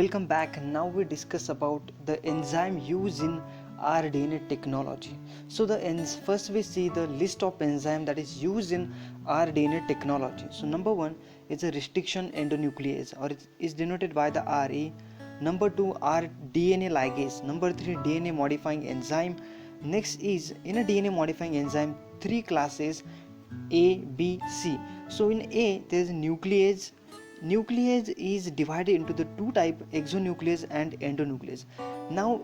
Welcome back. Now we discuss about the enzyme used in rDNA technology. So first we see the list of enzyme that is used in rDNA technology. So number 1 is a restriction endonuclease, or it is denoted by the Ra. Number 2 are DNA ligase. Number 3 DNA modifying enzyme. Next is in a DNA modifying enzyme 3 classes A, B, C. So in A there is nuclease. Nuclease is divided into the two type, exonuclease and endonuclease. Now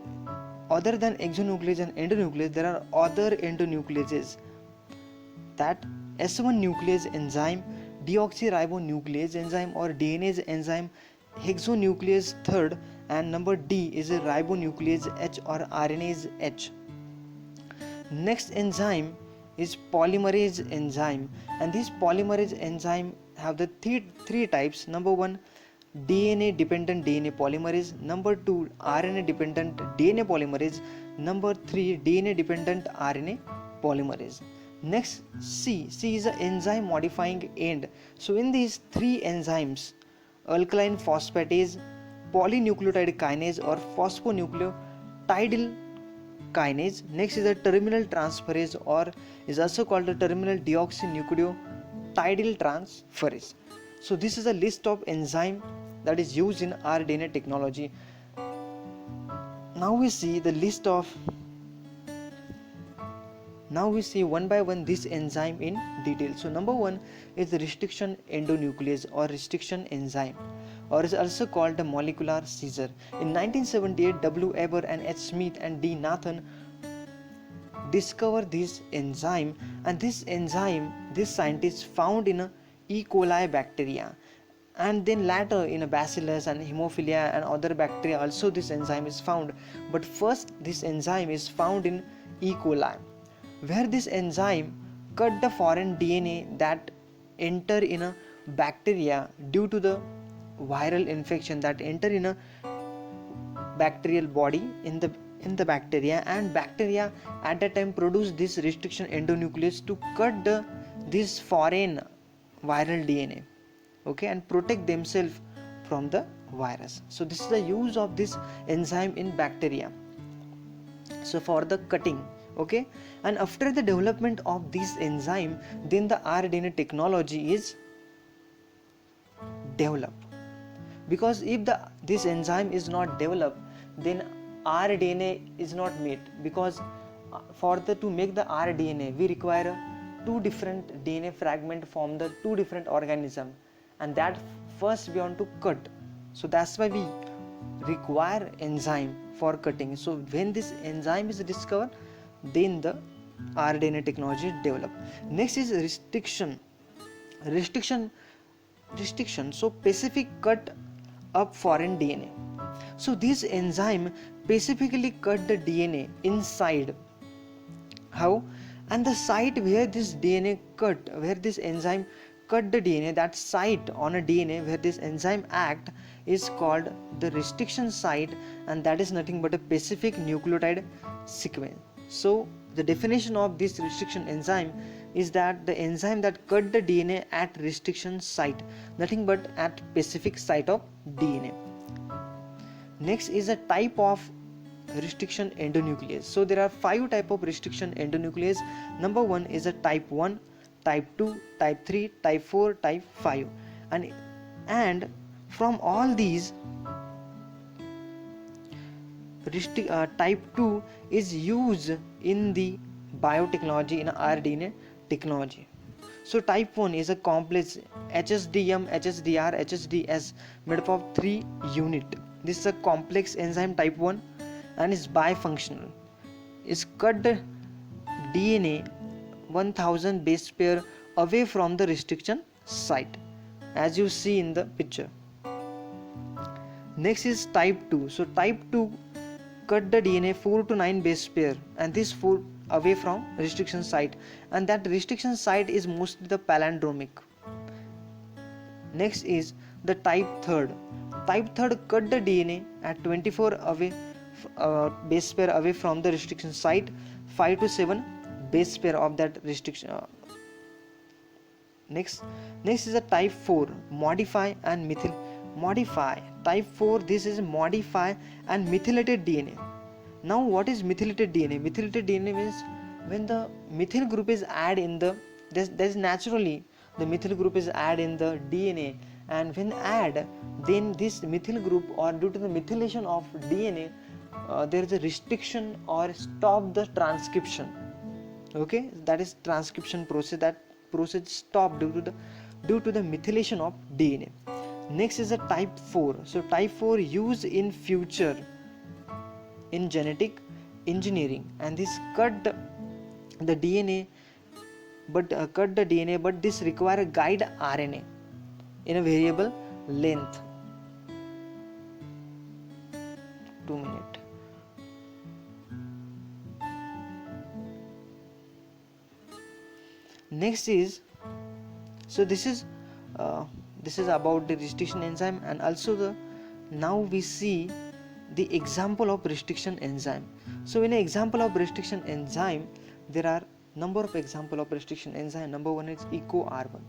other than exonuclease and endonuclease, there are other endonucleases, that S1 nuclease enzyme, deoxyribonuclease enzyme or DNase enzyme, hexonuclease third, and number D is a ribonuclease H or RNase H. Next enzyme is polymerase enzyme, and this polymerase enzyme have the three types. Number 1 DNA dependent DNA polymerase, number 2 RNA dependent DNA polymerase, number 3 DNA dependent RNA polymerase. Next C is an enzyme modifying end. So in these three enzymes, alkaline phosphatase, polynucleotide kinase or phosphonucleotide kinase. Next is a terminal transferase, or is also called the terminal deoxynucleotide transferase. So this is a list of enzyme that is used in rDNA technology. Now we see one by one this enzyme in detail. So number 1 is the restriction endonuclease or restriction enzyme, or is also called the molecular scissor. In 1978, W. Eber and H. Smith and D. Nathan discovered this enzyme, and this scientists found in a E. coli bacteria, and then later in a bacillus and hemophilia and other bacteria also this enzyme is found. But first this enzyme is found in E. coli, where this enzyme cut the foreign DNA that enter in a bacteria due to the viral infection that enter in a bacterial body in the bacteria, and bacteria at that time produce this restriction endonuclease to cut this foreign viral DNA, okay, and protect themselves from the virus. So this is the use of this enzyme in bacteria, so for the cutting, okay. And after the development of this enzyme, then the rDNA technology is developed, because if this enzyme is not developed, then rDNA is not made, because to make the rDNA we require two different DNA fragment from the two different organisms, and that first we want to cut. So that's why we require enzyme for cutting. So when this enzyme is discovered, then the rDNA technology is developed. Next is restriction. So specific cut up foreign DNA. So this enzyme specifically cut the DNA inside. How? And the site where this enzyme cut the DNA, that site on a DNA where this enzyme act is called the restriction site, and that is nothing but a specific nucleotide sequence. So the definition of this restriction enzyme is that the enzyme that cut the DNA at restriction site, nothing but at specific site of DNA. Next is a type of restriction endonuclease. So there are 5 type of restriction endonuclease. Number 1 is a type 1, type 2, type 3, type 4, type 5, and from all these type 2 is used in the biotechnology, in rDNA technology. So type 1 is a complex HSDM, HSDR, HSDS made up of 3 units. This is a complex enzyme type 1 and is bifunctional. It's cut the DNA 1000 base pair away from the restriction site, as you see in the picture. Next is type 2. So type 2 cut the DNA 4 to 9 base pair, and this 4 away from restriction site, and that restriction site is mostly the palindromic. Next is the type 3rd. Type 3rd cut the DNA at 24 base pair away from the restriction site, 5 to 7 base pair of that restriction. Next is a type 4, modify and modify. Type 4, this is modify and methylated DNA. Now what is methylated DNA? Methylated DNA means when the methyl group is added in the, there's naturally the methyl group is added in the DNA, and when add, then this methyl group, or due to the methylation of DNA, there is a restriction or stop the transcription. Okay, that is transcription process. That process stopped due to the methylation of DNA. Next is a type 4. So type 4 used in future in genetic engineering, and this cut the DNA, but this require a guide RNA in a variable length. 2 minutes. Next is, so this is about the restriction enzyme, and also the, now we see the example of restriction enzyme. So in an example of restriction enzyme, there are number of example of restriction enzyme. Number one is EcoR1.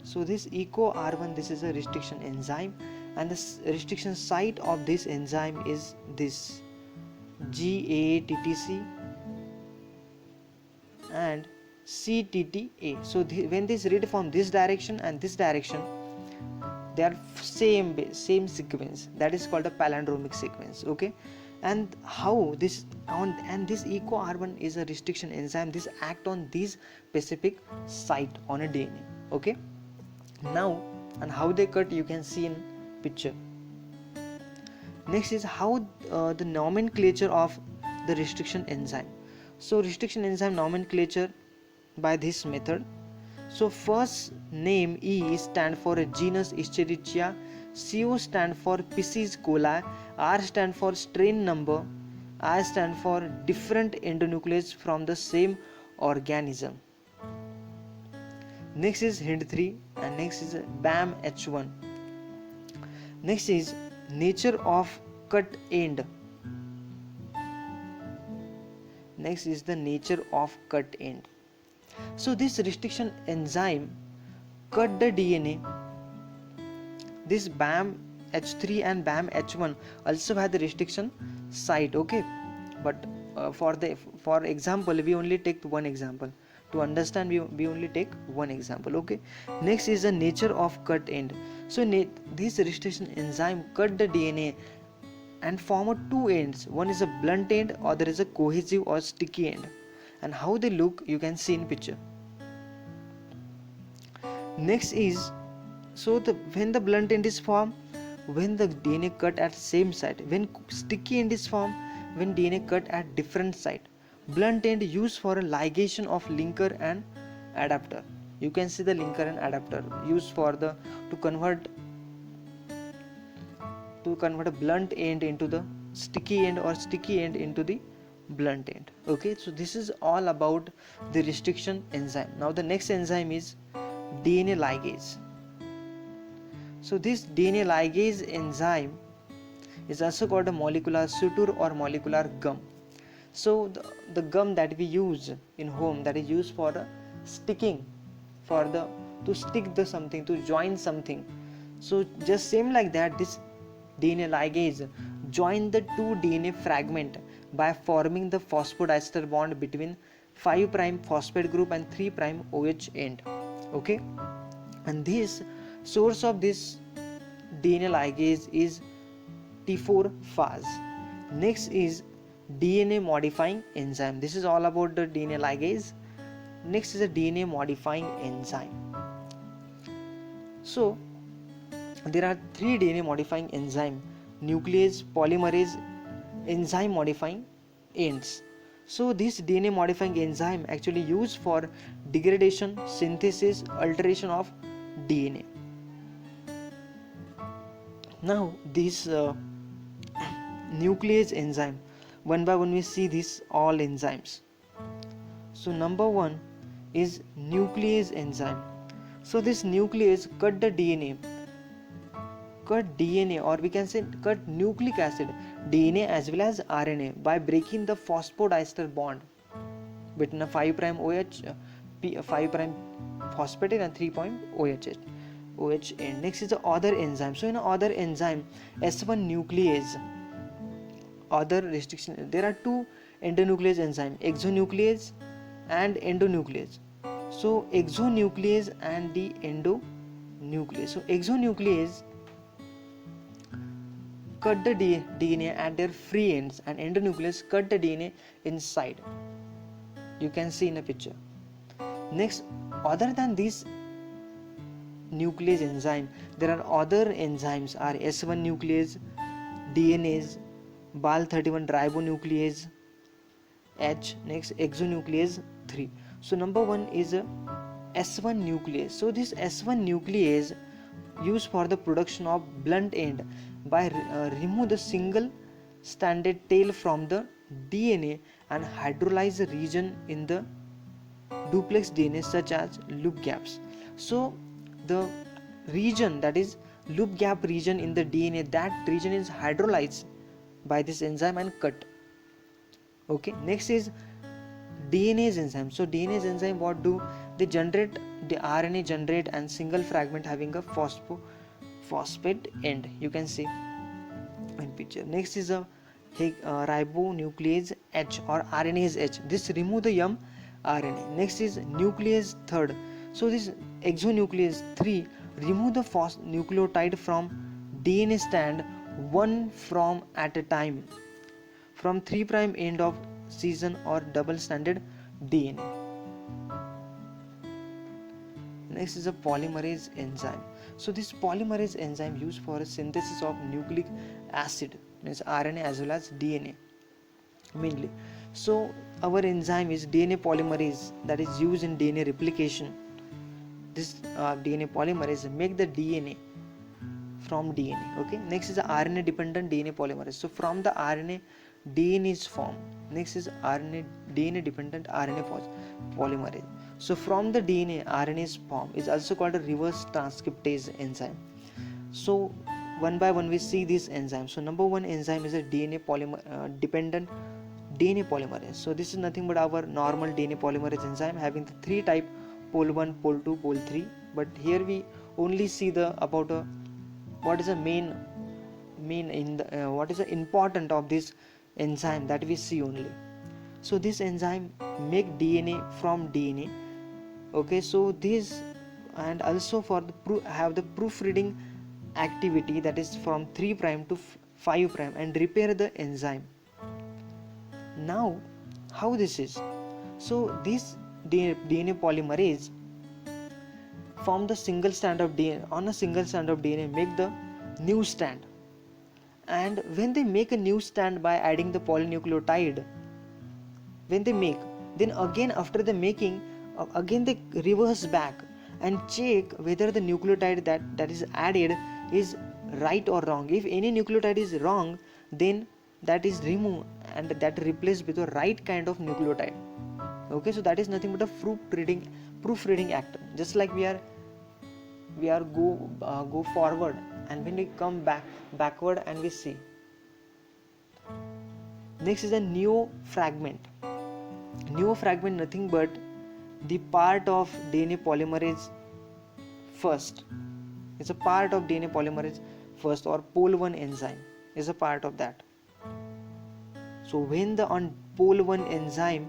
So this EcoR1, this is a restriction enzyme, and the restriction site of this enzyme is this GATTC and CTTA. So when this read from this direction and this direction, they are same sequence. That is called a palindromic sequence. Okay, and how this and this EcoR1 is a restriction enzyme. This act on this specific site on a DNA. Okay, now and how they cut, you can see in picture. Next is how the nomenclature of the restriction enzyme. So restriction enzyme nomenclature by this method. So first name E stand for a genus Escherichia, CO stand for species coli, R stand for strain number, I stand for different endonuclease from the same organism. Next is hint 3, and next is BAM H1. Next is nature of cut end. Next is the nature of cut end. So this restriction enzyme cut the DNA. This BAM H3 and BAM H1 also have the restriction site. Okay, but for example, we only take one example. To understand, we only take one example. Okay. Next is the nature of cut end. So this restriction enzyme cut the DNA and form two ends. One is a blunt end, or there is a cohesive or sticky end. And how they look, you can see in picture. Next is, so when the blunt end is formed, when the DNA cut at same site. When sticky end is formed, when DNA cut at different site. Blunt end used for a ligation of linker and adapter. You can see the linker and adapter used for the to convert a blunt end into the sticky end, or sticky end into the blunt end. Okay, so this is all about the restriction enzyme. Now the next enzyme is DNA ligase. So this DNA ligase enzyme is also called a molecular suture or molecular gum. So the gum that we use in home, that is used for sticking, to stick the something, to join something. So just same like that, this DNA ligase join the two DNA fragment by forming the phosphodiester bond between 5' phosphate group and 3' OH end. Okay, and this source of this DNA ligase is T4 phase. Next is DNA modifying enzyme. This is all about the DNA ligase. Next is a DNA modifying enzyme. So there are three DNA modifying enzyme: nuclease, polymerase, enzyme modifying ends. So this DNA modifying enzyme actually used for degradation, synthesis, alteration of DNA. Now this nuclease enzyme, one by one we see these all enzymes. So number one is nuclease enzyme. So this nuclease cut the DNA, or we can say cut nucleic acid, DNA as well as RNA by breaking the phosphodiester bond between a 5' OH, 5' phosphate and 3' OH. OH end. Next is the other enzyme. So in other enzyme, S1 nuclease, other restriction, there are two endonuclease enzyme, exonuclease and endonuclease. So exonuclease and the endonuclease. So exonuclease cut the DNA at their free ends, and endonuclease cut the DNA inside. You can see in a picture. Next, other than this nuclease enzyme, there are other enzymes are S1 nuclease, DNase, Bal31 ribonuclease H. Next, exonuclease 3. So number one is a S1 nuclease. So this S1 nuclease used for the production of blunt end by remove the single stranded tail from the DNA and hydrolyze the region in the duplex DNA such as loop gaps. So the region, that is loop gap region in the DNA, that region is hydrolyzed by this enzyme and cut. Okay, next is DNase enzyme. So DNase enzyme, what do they generate? The RNA generate and single fragment having a phosphate end. You can see in picture. Next is a ribonuclease H or RNase H. This remove the RNA. Next is nuclease third. So this exonuclease 3 remove the nucleotide from DNA strand one from at a time from 3' end of season or double stranded DNA. Next is a polymerase enzyme. So this polymerase enzyme used for a synthesis of nucleic acid, means RNA as well as DNA mainly. So our enzyme is DNA polymerase, that is used in DNA replication. This DNA polymerase make the DNA from DNA. Okay, next is the RNA dependent DNA polymerase. So from the RNA, DNA is formed. Next is DNA dependent RNA polymerase. So from the DNA, RNA is formed, is also called a reverse transcriptase enzyme. So one by one we see this enzyme. So number one enzyme is a DNA dependent DNA polymerase. So this is nothing but our normal DNA polymerase enzyme having the three type, pol 1, pol 2, pol 3. But here we only see the about a what is the main in the what is the important of this enzyme, that we see only. So this enzyme make DNA from DNA. Okay, so this, and also for the have the proofreading activity, that is from 3' to 5' and repair the enzyme. Now how this is? So this DNA polymerase form the single strand of DNA, on a single strand of DNA make the new strand, and when they make a new strand by adding the polynucleotide, when they make, then again after the making, again they reverse back and check whether the nucleotide that is added is right or wrong. If any nucleotide is wrong, then that is removed and that replaced with the right kind of nucleotide. Okay, so that is nothing but a proofreading act. Just like we are go forward, and when we come backward and we see. Next is a neo fragment. Neo fragment nothing but the part of DNA polymerase first. It's a part of DNA polymerase first, or pol 1 enzyme is a part of that. So when the on pol 1 enzyme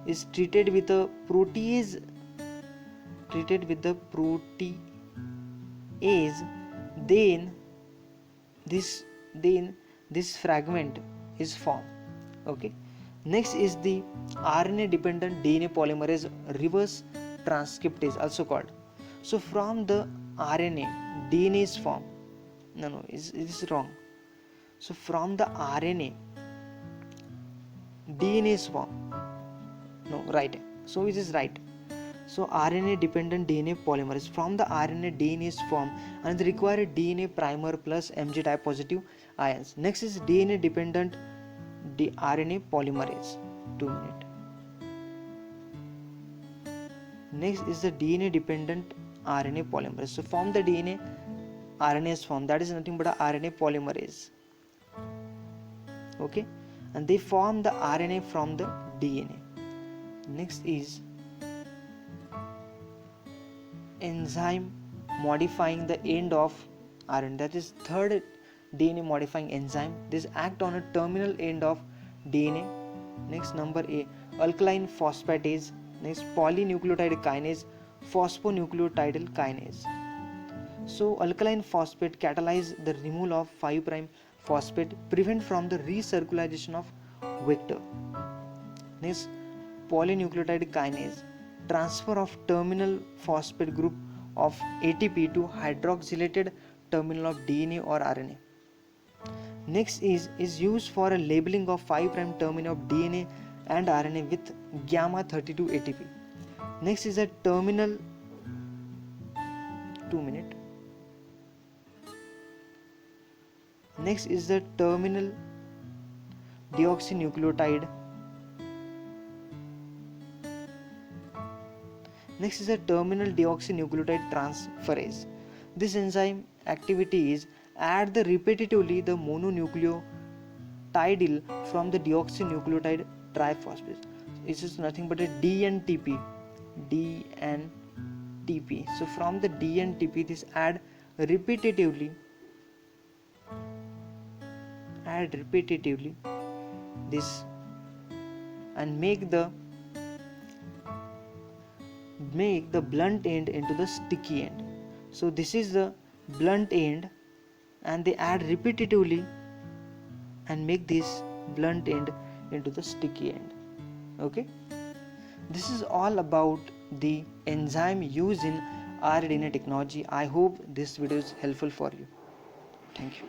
is treated with a protease, then this fragment is formed. Okay, next is the RNA dependent DNA polymerase reverse transcriptase, also called. So from the RNA, DNA is formed. No, it is wrong. So from the RNA, DNA is formed. No, right. So it is right. So RNA dependent DNA polymerase, from the RNA DNA is formed and the required DNA primer plus Mg type positive ions. Next is DNA dependent RNA polymerase. 2 minutes. Next is the DNA dependent RNA polymerase. So from the DNA, RNA is formed, that is nothing but a RNA polymerase. Okay, and they form the RNA from the DNA. Next is enzyme modifying the end of RNA. That is third DNA modifying enzyme. This act on a terminal end of DNA. Next, number A, alkaline phosphatase. Next, polynucleotide kinase, phosphonucleotide kinase. So alkaline phosphate catalyze the removal of 5' phosphate, prevent from the recirculation of vector. Next, polynucleotide kinase, transfer of terminal phosphate group of ATP to hydroxylated terminal of DNA or RNA. Next is used for a labeling of 5' terminal of DNA and RNA with gamma 32 ATP. Next is a terminal 2 minute. Next is the terminal deoxynucleotide. Next is a terminal deoxynucleotide transferase. This enzyme activity is add the repetitively the mononucleotidyl from the deoxynucleotide triphosphate. This is nothing but a DNTP. So from the DNTP this add repetitively this and make the blunt end into the sticky end. So this is the blunt end and they add repetitively and make this blunt end into the sticky end. Okay, this is all about the enzyme used in rDNA technology. I hope this video is helpful for you. Thank you.